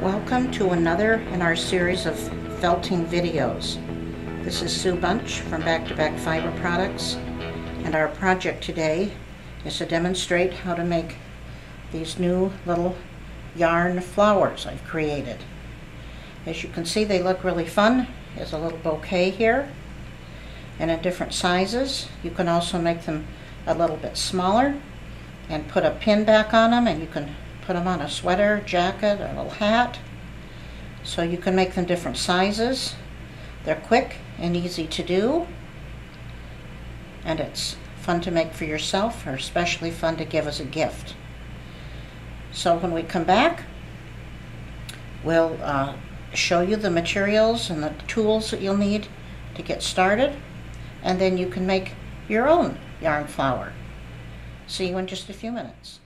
Welcome to another in our series of felting videos. This is Sue Bunch from Back to Back Fiber Products, and our project today is to demonstrate how to make these new little yarn flowers I've created. As you can see, they look really fun. There's a little bouquet here and in different sizes. You can also make them a little bit smaller and put a pin back on them, and you can put them on a sweater, jacket, or a little hat. So you can make them different sizes. They're quick and easy to do, and it's fun to make for yourself, or especially fun to give as a gift. So when we come back, we'll show you the materials and the tools that you'll need to get started, and then you can make your own yarn flower. See you in just a few minutes.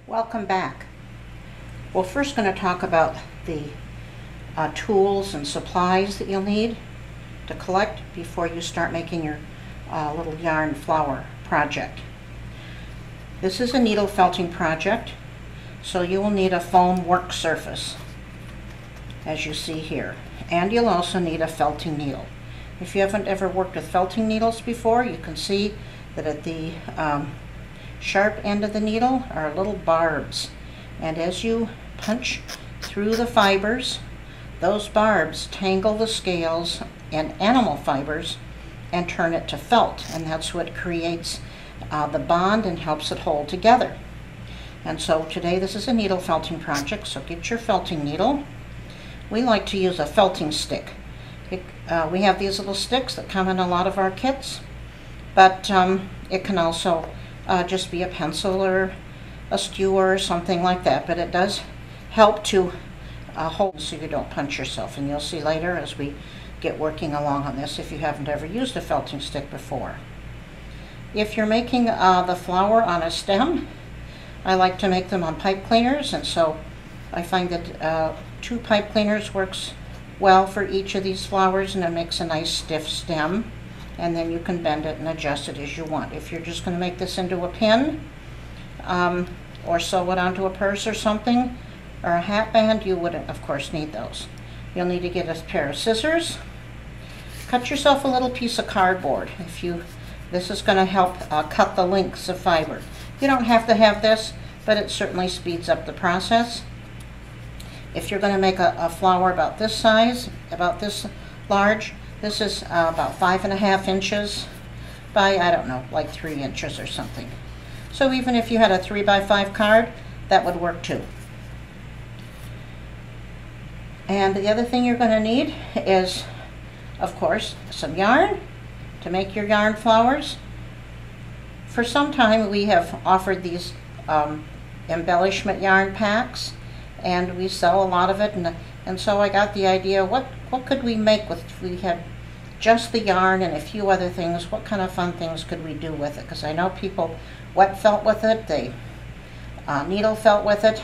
Welcome back. We're first going to talk about the tools and supplies that you'll need to collect before you start making your little yarn flower project. This is a needle felting project, so you will need a foam work surface, as you see here, and you'll also need a felting needle. If you haven't ever worked with felting needles before, you can see that at the sharp end of the needle are little barbs, and as you punch through the fibers, those barbs tangle the scales and animal fibers and turn it to felt, and that's what creates the bond and helps it hold together. And so today this is a needle felting project, so get your felting needle. We like to use a felting stick. We have these little sticks that come in a lot of our kits, but it can also just be a pencil or a skewer or something like that, but it does help to hold so you don't punch yourself, and you'll see later as we get working along on this if you haven't ever used a felting stick before. If you're making the flower on a stem, I like to make them on pipe cleaners, and so I find that 2 pipe cleaners works well for each of these flowers, and it makes a nice stiff stem, and then you can bend it and adjust it as you want. If you're just going to make this into a pin or sew it onto a purse or something, or a hat band, you would of course need those. You'll need to get a pair of scissors. Cut yourself a little piece of cardboard. This is going to help cut the lengths of fiber. You don't have to have this, but it certainly speeds up the process. If you're going to make a flower about this size, about this large, this is about 5.5 inches by, I don't know, like 3 inches or something. So even if you had a 3x5 card, that would work too. And the other thing you're going to need is, of course, some yarn to make your yarn flowers. For some time we have offered these embellishment yarn packs, and we sell a lot of it, and so I got the idea, what could we make if we had just the yarn and a few other things? What kind of fun things could we do with it? Because I know people wet felt with it, they needle felt with it.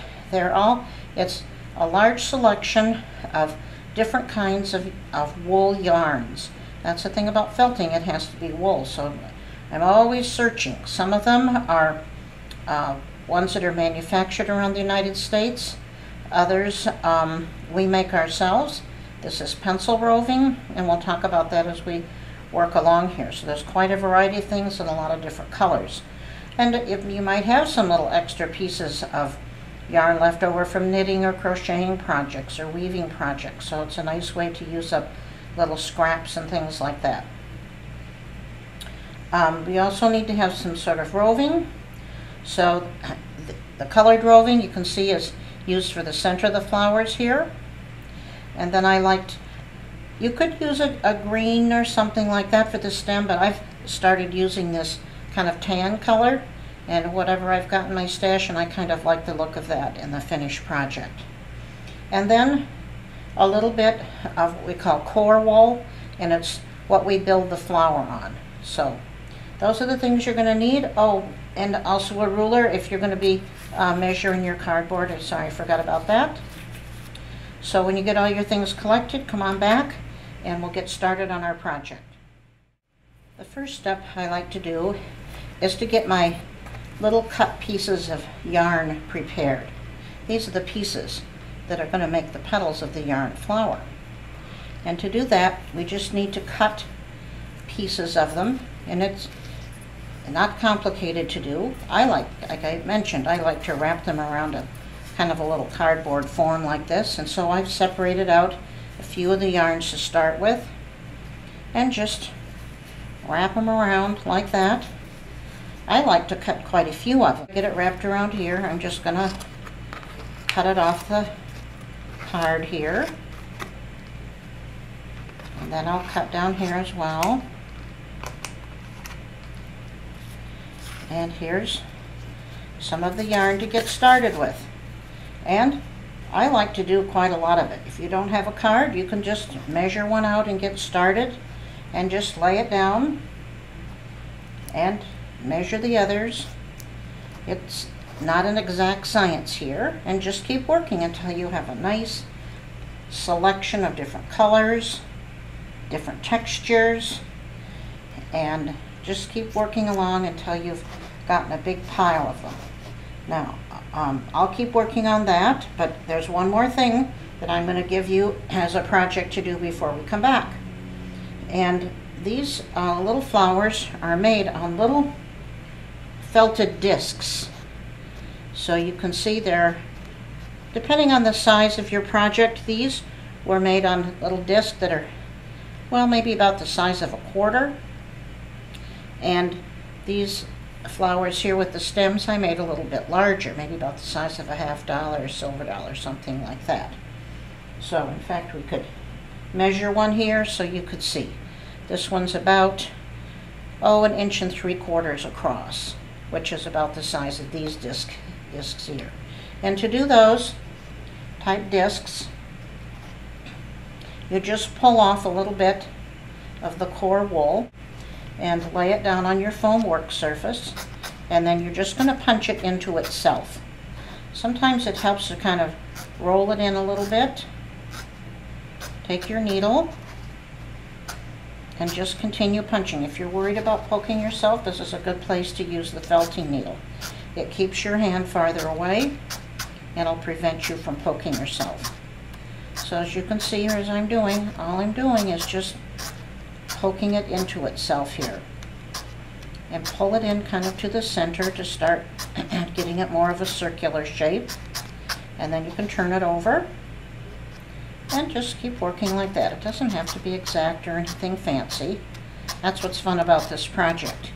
It's a large selection of different kinds of wool yarns. That's the thing about felting, it has to be wool, so I'm always searching. Some of them are ones that are manufactured around the United States. Others we make ourselves. This is pencil roving, and we'll talk about that as we work along here. So there's quite a variety of things and a lot of different colors. And if you might have some little extra pieces of yarn left over from knitting or crocheting projects or weaving projects, so it's a nice way to use up little scraps and things like that. We also need to have some sort of roving. So the colored roving you can see is used for the center of the flowers here. And then you could use a green or something like that for the stem, but I've started using this kind of tan color, and whatever I've got in my stash, and I kind of like the look of that in the finished project. And then a little bit of what we call core wool, and it's what we build the flower on. So those are the things you're going to need. Oh, and also a ruler if you're going to be measuring your cardboard. I'm sorry, I forgot about that. So when you get all your things collected, come on back and we'll get started on our project. The first step I like to do is to get my little cut pieces of yarn prepared. These are the pieces. that are going to make the petals of the yarn flower. And to do that, we just need to cut pieces of them, and it's not complicated to do. Like I mentioned, I like to wrap them around a kind of a little cardboard form like this, and so I've separated out a few of the yarns to start with and just wrap them around like that. I like to cut quite a few of them. Get it wrapped around here. I'm just gonna cut it off the card here, and then I'll cut down here as well. And here's some of the yarn to get started with. And I like to do quite a lot of it. If you don't have a card, you can just measure one out and get started and just lay it down and measure the others. It's not an exact science here, and just keep working until you have a nice selection of different colors, different textures, and just keep working along until you've gotten a big pile of them. Now, I'll keep working on that, but there's one more thing that I'm going to give you as a project to do before we come back. And these little flowers are made on little felted discs. So you can see they're, depending on the size of your project, these were made on little discs that are, well, maybe about the size of a quarter. And these flowers here with the stems I made a little bit larger, maybe about the size of a $50 silver dollar, something like that. So in fact we could measure one here so you could see. This one's about 1 3/4 inches across, which is about the size of these discs here. And to do those type discs, you just pull off a little bit of the core wool and lay it down on your foam work surface, and then you're just going to punch it into itself. Sometimes it helps to kind of roll it in a little bit. Take your needle and just continue punching. If you're worried about poking yourself, this is a good place to use the felting needle. It keeps your hand farther away and it'll prevent you from poking yourself. So as you can see here, as I'm doing, all I'm doing is just poking it into itself here, and pull it in kind of to the center to start getting it more of a circular shape, and then you can turn it over and just keep working like that. It doesn't have to be exact or anything fancy. That's what's fun about this project.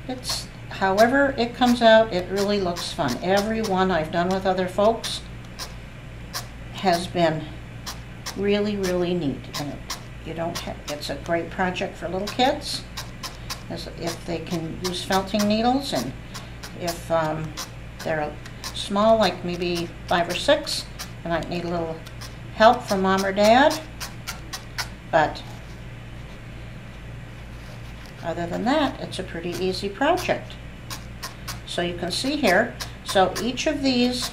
It's however it comes out, it really looks fun. Every one I've done with other folks has been really, really neat, and it's a great project for little kids, if they can use felting needles, and if they're small, like maybe 5 or 6, and I need a little help from mom or dad. But other than that, it's a pretty easy project. So you can see here, so each of these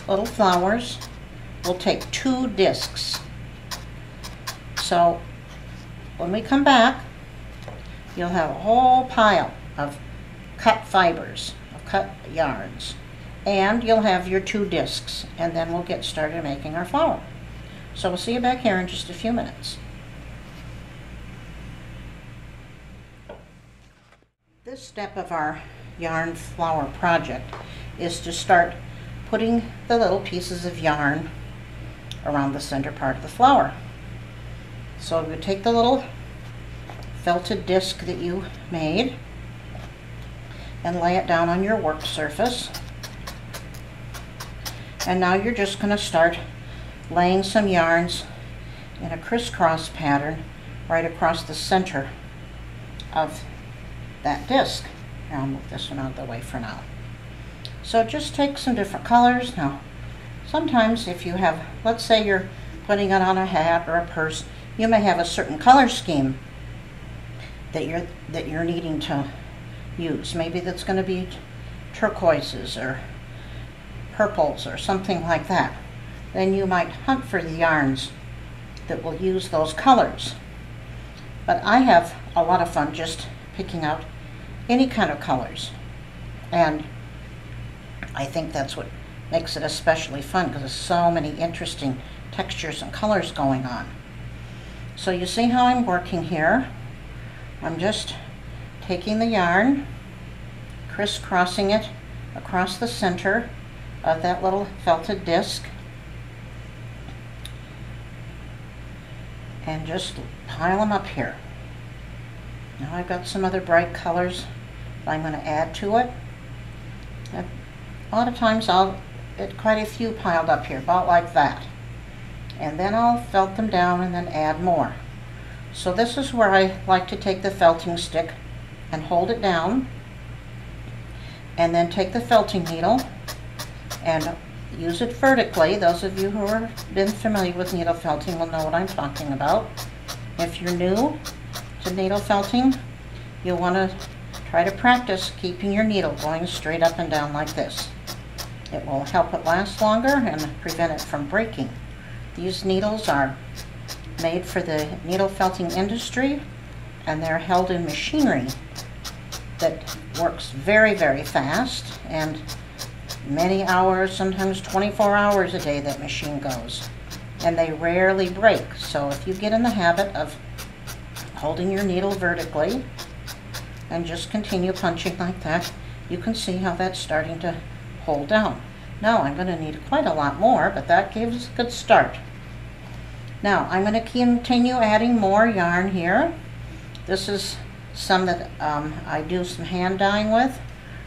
little flowers will take 2 discs. So when we come back, you'll have a whole pile of cut fibers, of cut yarns, and you'll have your 2 discs, and then we'll get started making our flower. So we'll see you back here in just a few minutes. This step of our yarn flower project is to start putting the little pieces of yarn around the center part of the flower. So you take the little felted disc that you made and lay it down on your work surface. And now you're just going to start laying some yarns in a crisscross pattern right across the center of that disc. Now I'll move this one out of the way for now. So just take some different colors. Now sometimes if you have, let's say you're putting it on a hat or a purse, you may have a certain color scheme that you're needing to use. Maybe that's going to be turquoises or purples or something like that. Then you might hunt for the yarns that will use those colors. But I have a lot of fun just picking out any kind of colors, and I think that's what makes it especially fun because there's so many interesting textures and colors going on. So you see how I'm working here. I'm just taking the yarn, crisscrossing it across the center of that little felted disc, and just pile them up here. Now I've got some other bright colors that I'm going to add to it. A lot of times I'll get quite a few piled up here, about like that. And then I'll felt them down and then add more. So this is where I like to take the felting stick and hold it down, and then take the felting needle and use it vertically. Those of you who have been familiar with needle felting will know what I'm talking about. If you're new to needle felting, you'll want to try to practice keeping your needle going straight up and down like this. It will help it last longer and prevent it from breaking. These needles are made for the needle felting industry, and they're held in machinery that works very, very fast, and many hours, sometimes 24 hours a day that machine goes, and they rarely break. So if you get in the habit of holding your needle vertically and just continue punching like that, you can see how that's starting to hold down. Now I'm going to need quite a lot more, but that gives a good start. Now I'm going to continue adding more yarn here. This is some that I do some hand dyeing with.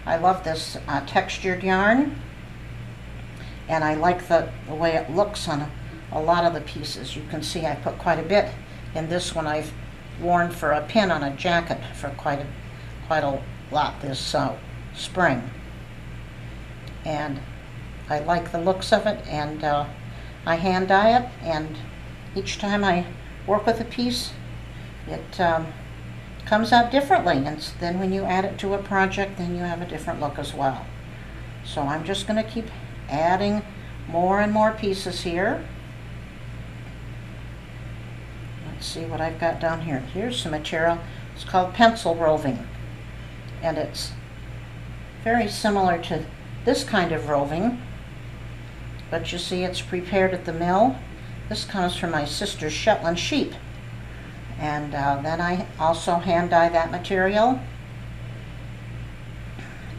I love this textured yarn, and I like the way it looks on a lot of the pieces. You can see I put quite a bit in this one. I've worn for a pin on a jacket for quite a lot this spring, and I like the looks of it, and I hand dye it, and each time I work with a piece, it comes out differently, and then when you add it to a project, then you have a different look as well. So I'm just going to keep adding more and more pieces here. Let's see what I've got down here. Here's some material. It's called pencil roving, and it's very similar to this kind of roving, but you see it's prepared at the mill. This comes from my sister's Shetland sheep, and then I also hand dye that material,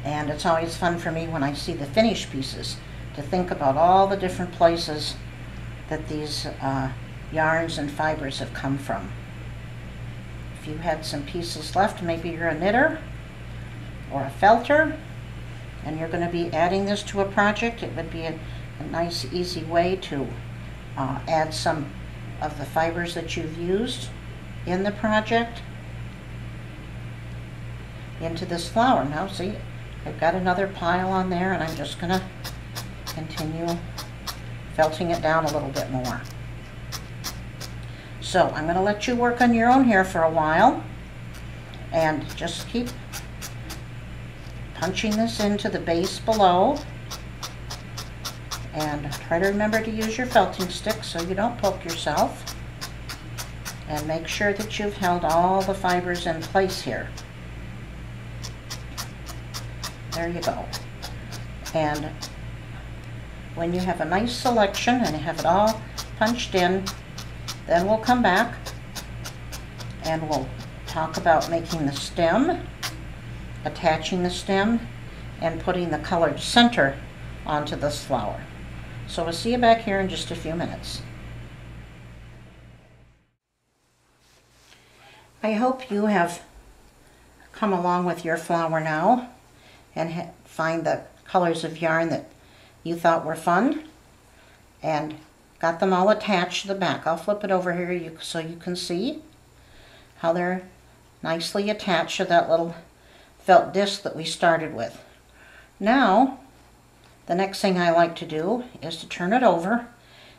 and it's always fun for me when I see the finished pieces to think about all the different places that these yarns and fibers have come from. If you had some pieces left, maybe you're a knitter or a felter, and you're going to be adding this to a project, it would be a nice easy way to add some of the fibers that you've used in the project into this flower. Now see, I've got another pile on there, and I'm just going to continue felting it down a little bit more. So I'm going to let you work on your own here for a while, and just keep punching this into the base below, and try to remember to use your felting stick so you don't poke yourself, and make sure that you've held all the fibers in place here. There you go. And when you have a nice selection and you have it all punched in, then we'll come back and we'll talk about making the stem, attaching the stem, and putting the colored center onto this flower. So we'll see you back here in just a few minutes. I hope you have come along with your flower now and find the colors of yarn that you thought were fun and got them all attached to the back. I'll flip it over here so you can see how they're nicely attached to that little felt disc that we started with. Now, the next thing I like to do is to turn it over,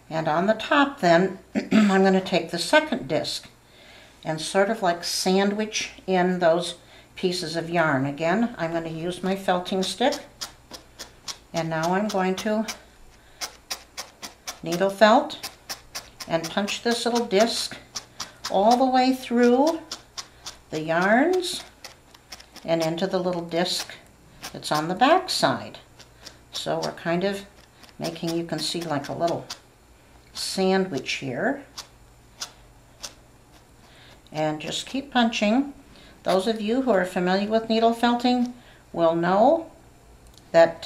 and on the top then I'm going to take the second disc and sort of like sandwich in those pieces of yarn. Again, I'm going to use my felting stick, and now I'm going to needle felt and punch this little disc all the way through the yarns and into the little disc that's on the back side. So we're kind of making, you can see, like a little sandwich here. And just keep punching. Those of you who are familiar with needle felting will know that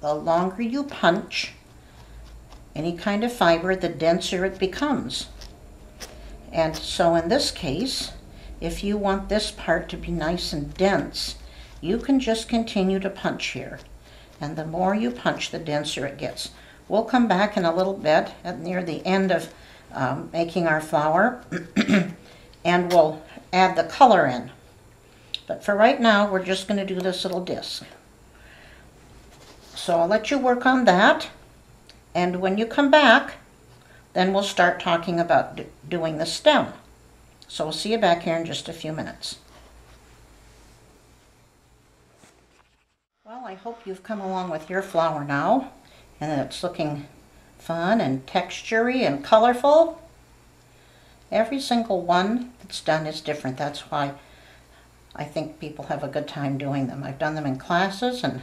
the longer you punch any kind of fiber, the denser it becomes. And so in this case, if you want this part to be nice and dense, you can just continue to punch here. And the more you punch, the denser it gets. We'll come back in a little bit near the end of making our flower and we'll add the color in. But for right now, we're just going to do this little disc. So I'll let you work on that. And when you come back, then we'll start talking about doing the stem. So we'll see you back here in just a few minutes. Well, I hope you've come along with your flower now, and that it's looking fun and textury and colorful. Every single one that's done is different. That's why I think people have a good time doing them. I've done them in classes, and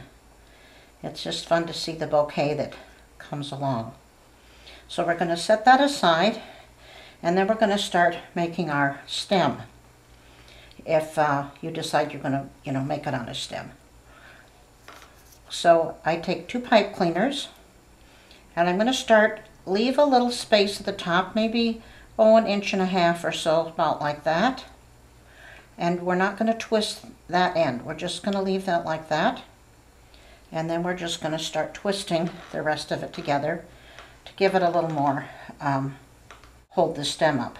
it's just fun to see the bouquet that comes along. So we're going to set that aside, and then we're going to start making our stem. If you decide you're going to, make it on a stem. So I take 2 pipe cleaners, and I'm going to leave a little space at the top, maybe 1.5 inches or so, about like that. And we're not going to twist that end. We're just going to leave that like that. And then we're just going to start twisting the rest of it together to give it a little more, hold the stem up.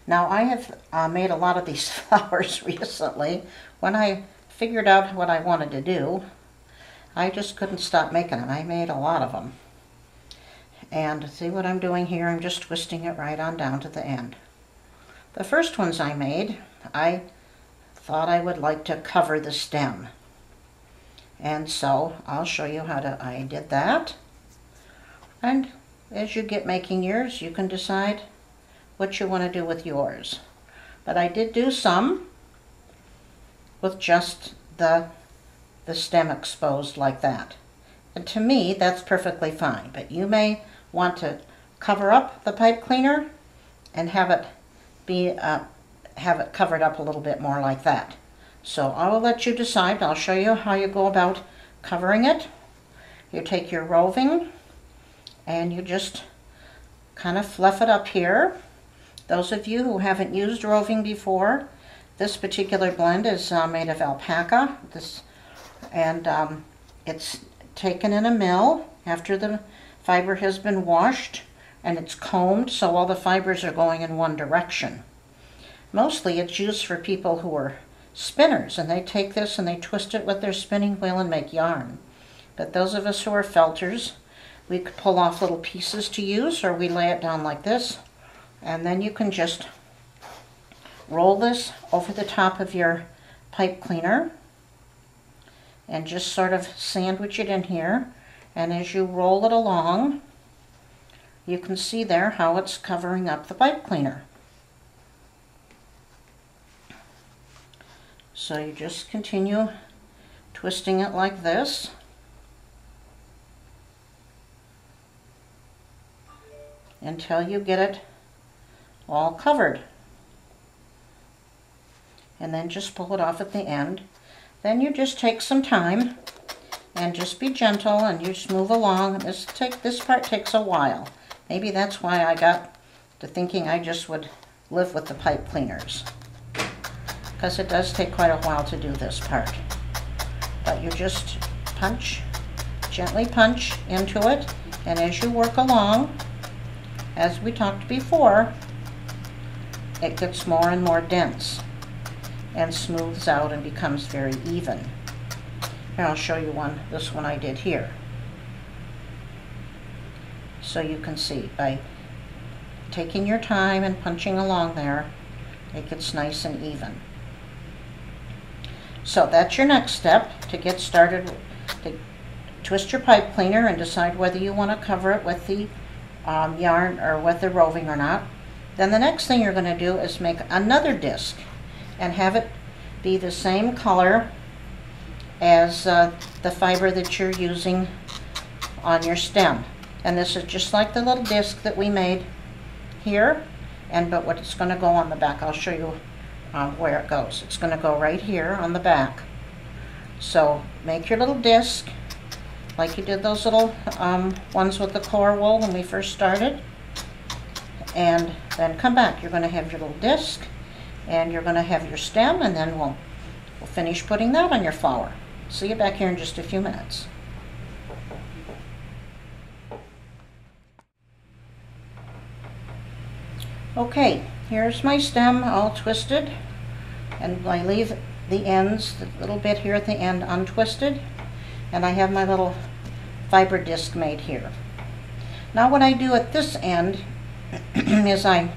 Now I have made a lot of these flowers recently. When I figured out what I wanted to do, I just couldn't stop making them. I made a lot of them. And see what I'm doing here? I'm just twisting it right on down to the end. The first ones I made, I thought I would like to cover the stem. And so I'll show you how I did that. And as you get making yours, you can decide what you want to do with yours. But I did do some with just the stem exposed like that. And to me, that's perfectly fine. But you may want to cover up the pipe cleaner and have it covered up a little bit more like that. So I will let you decide. I'll show you how you go about covering it. You take your roving and you just kind of fluff it up here. Those of you who haven't used roving before, this particular blend is made of alpaca. It's taken in a mill after the fiber has been washed, and it's combed so all the fibers are going in one direction. Mostly it's used for people who are spinners, and they take this and they twist it with their spinning wheel and make yarn. But those of us who are felters, we could pull off little pieces to use, or we lay it down like this, and then you can just roll this over the top of your pipe cleaner and just sort of sandwich it in here. And as you roll it along, you can see there how it's covering up the pipe cleaner. So you just continue twisting it like this. Until you get it all covered. And then just pull it off at the end. Then you just take some time and just be gentle and you just move along. This part takes a while. Maybe that's why I got to thinking I just would live with the pipe cleaners, because it does take quite a while to do this part. But you just punch, gently punch into it, and as you work along, as we talked before, it gets more and more dense and smooths out and becomes very even. Here, I'll show you this one I did here. So you can see, by taking your time and punching along there, it gets nice and even. So that's your next step to get started. To twist your pipe cleaner and decide whether you want to cover it with the yarn or with the roving or not. Then the next thing you're going to do is make another disc and have it be the same color as the fiber that you're using on your stem. And this is just like the little disc that we made here, but what it's going to go on the back. I'll show you where it goes. It's going to go right here on the back. So make your little disc like you did those little ones with the core wool when we first started, and then come back. You're going to have your little disc, and you're going to have your stem, and then we'll finish putting that on your flower. See you back here in just a few minutes. Okay, here's my stem all twisted, and I leave the ends, the little bit here at the end, untwisted, and I have my little fiber disc made here. Now what I do at this end is I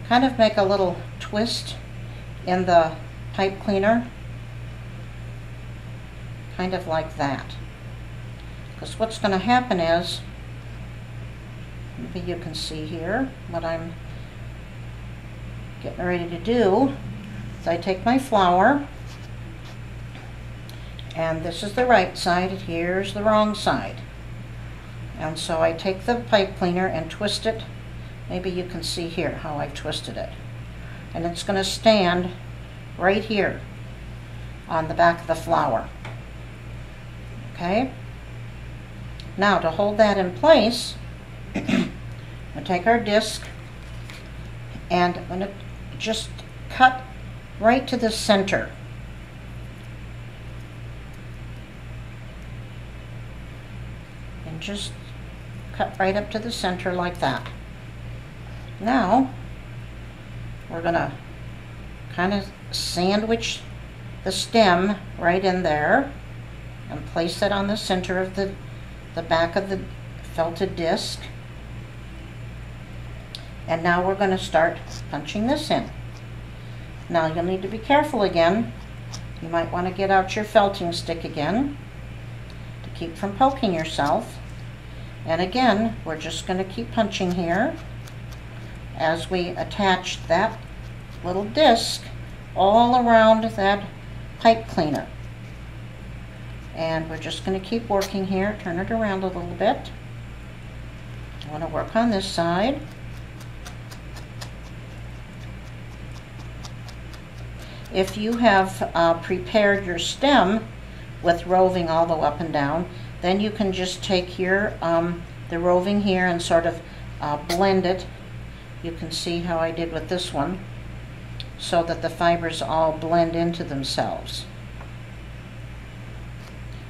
kind of make a little twist in the pipe cleaner, kind of like that, because what's going to happen is, maybe you can see here what I'm getting ready to do. So I take my flower, and this is the right side, here's the wrong side. And so I take the pipe cleaner and twist it. Maybe you can see here how I've twisted it. And it's going to stand right here on the back of the flower. Okay? Now to hold that in place, we'll take our disc, and I'm going to just cut right to the center. And just cut right up to the center like that. Now we're going to kind of sandwich the stem right in there and place it on the center of the back of the felted disc. And now we're going to start punching this in. Now you'll need to be careful again. You might want to get out your felting stick again to keep from poking yourself. And again, we're just going to keep punching here as we attach that little disc all around that pipe cleaner. And we're just going to keep working here. Turn it around a little bit. I want to work on this side. If you have prepared your stem with roving all the way up and down, then you can just take here, the roving here, and sort of blend it. You can see how I did with this one, so that the fibers all blend into themselves.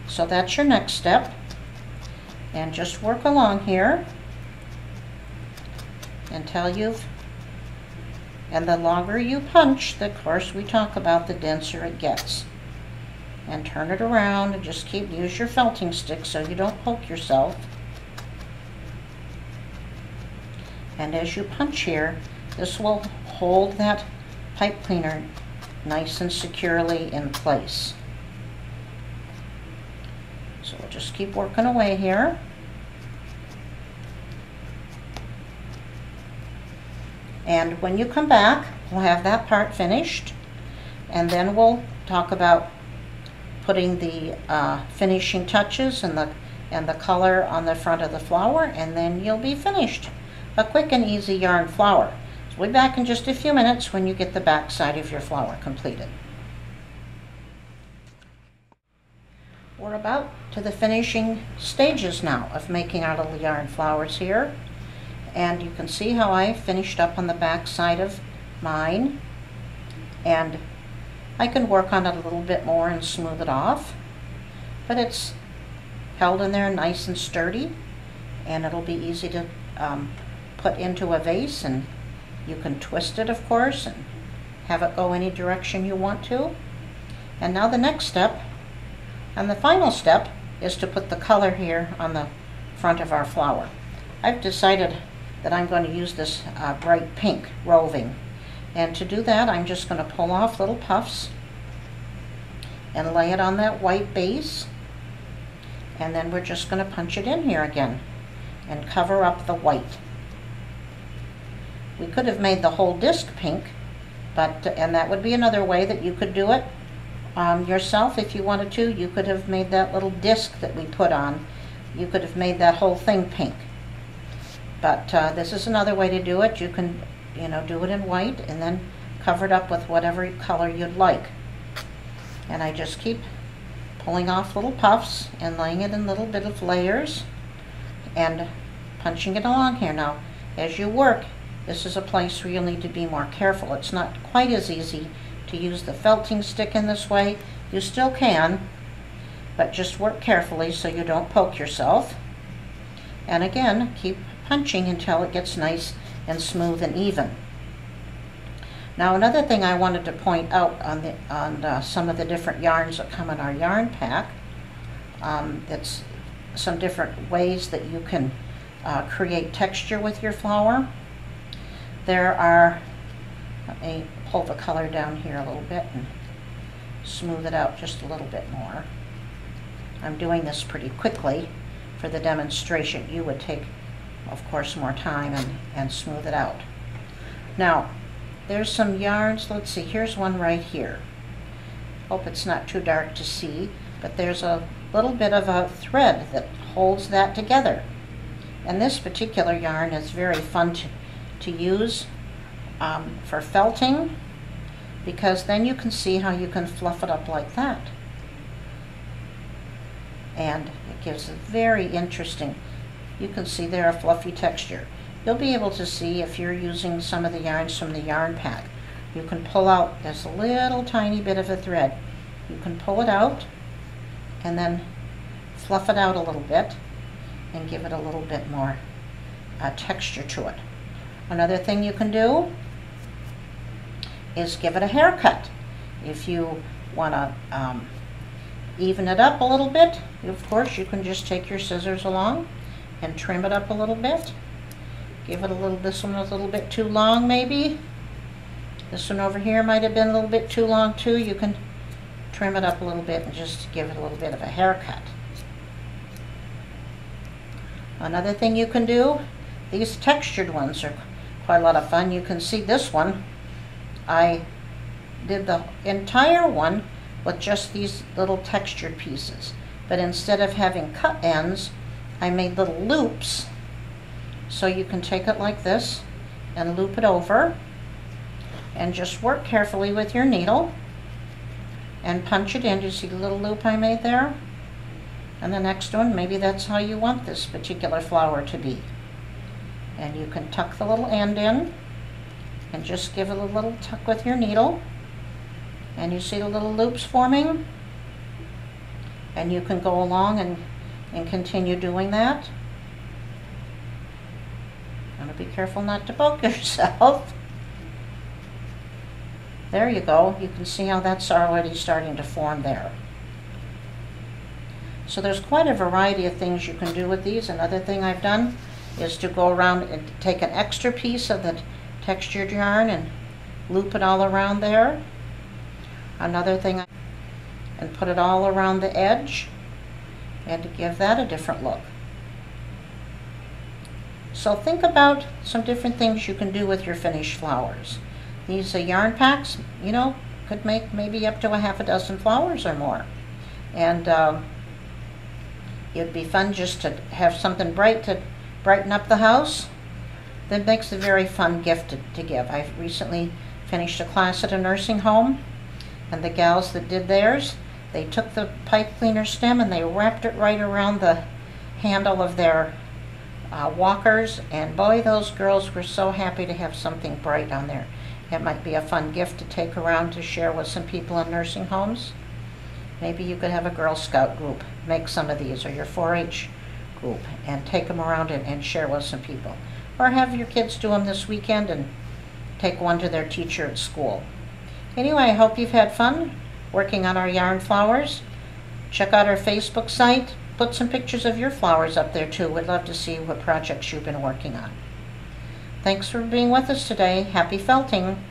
So that's your next step. And just work along here until you've, and the longer you punch, the course we talk about, the denser it gets. And turn it around and just use your felting stick so you don't poke yourself. And as you punch here, this will hold that pipe cleaner nice and securely in place. So we'll just keep working away here. And when you come back, we'll have that part finished, and then we'll talk about putting the finishing touches and the color on the front of the flower, and then you'll be finished. A quick and easy yarn flower. So we'll be back in just a few minutes when you get the back side of your flower completed. We're about to the finishing stages now of making our little yarn flowers here. And you can see how I finished up on the back side of mine. And I can work on it a little bit more and smooth it off. But it's held in there nice and sturdy. And it'll be easy to put into a vase. And you can twist it, of course, and have it go any direction you want to. And now the next step, and the final step, is to put the color here on the front of our flower. I've decided that I'm going to use this bright pink roving. And to do that, I'm just going to pull off little puffs and lay it on that white base. And then we're just going to punch it in here again and cover up the white. We could have made the whole disc pink, and that would be another way that you could do it. yourself if you wanted to. You could have made that little disc that we put on. You could have made that whole thing pink. But this is another way to do it. You can, do it in white and then cover it up with whatever color you'd like. And I just keep pulling off little puffs and laying it in little bit of layers and punching it along here. Now, as you work, this is a place where you'll need to be more careful. It's not quite as easy to use the felting stick in this way. You still can, but just work carefully so you don't poke yourself. And again, keep punching until it gets nice and smooth and even. Now, another thing I wanted to point out on some of the different yarns that come in our yarn pack, it's some different ways that you can create texture with your flower. There are, let me pull the color down here a little bit and smooth it out just a little bit more. I'm doing this pretty quickly for the demonstration. You would take, of course, more time and smooth it out. Now, there's some yarns. Let's see, here's one right here. Hope it's not too dark to see, but there's a little bit of a thread that holds that together. And this particular yarn is very fun to use for felting, because then you can see how you can fluff it up like that. And it gives a very interesting, you can see there, a fluffy texture. You'll be able to see if you're using some of the yarns from the yarn pack. You can pull out this little tiny bit of a thread. You can pull it out and then fluff it out a little bit and give it a little bit more texture to it. Another thing you can do is give it a haircut. If you want to even it up a little bit, of course you can just take your scissors along and trim it up a little bit. Give it a little, this one was a little bit too long maybe. This one over here might have been a little bit too long too. You can trim it up a little bit and just give it a little bit of a haircut. Another thing you can do, these textured ones are quite a lot of fun. You can see this one, I did the entire one with just these little textured pieces. But instead of having cut ends, I made little loops. So you can take it like this and loop it over and just work carefully with your needle and punch it in. Do you see the little loop I made there? And the next one, maybe that's how you want this particular flower to be. And you can tuck the little end in and just give it a little tuck with your needle. And you see the little loops forming? And you can go along and continue doing that. Want to be careful not to poke yourself. There you go. You can see how that's already starting to form there. So there's quite a variety of things you can do with these. Another thing I've done is to go around and take an extra piece of the textured yarn and loop it all around there. Another thing, and put it all around the edge and to give that a different look. So think about some different things you can do with your finished flowers. These yarn packs, could make maybe up to a half a dozen flowers or more. And it'd be fun just to have something bright to brighten up the house. That makes a very fun gift to give. I've recently finished a class at a nursing home, and the gals that did theirs, they took the pipe cleaner stem and they wrapped it right around the handle of their walkers, and boy, those girls were so happy to have something bright on there. It might be a fun gift to take around to share with some people in nursing homes. Maybe you could have a Girl Scout group make some of these, or your 4-H group, and take them around and share with some people. Or have your kids do them this weekend and take one to their teacher at school. Anyway, I hope you've had fun working on our yarn flowers. Check out our Facebook site. Put some pictures of your flowers up there too. We'd love to see what projects you've been working on. Thanks for being with us today. Happy felting.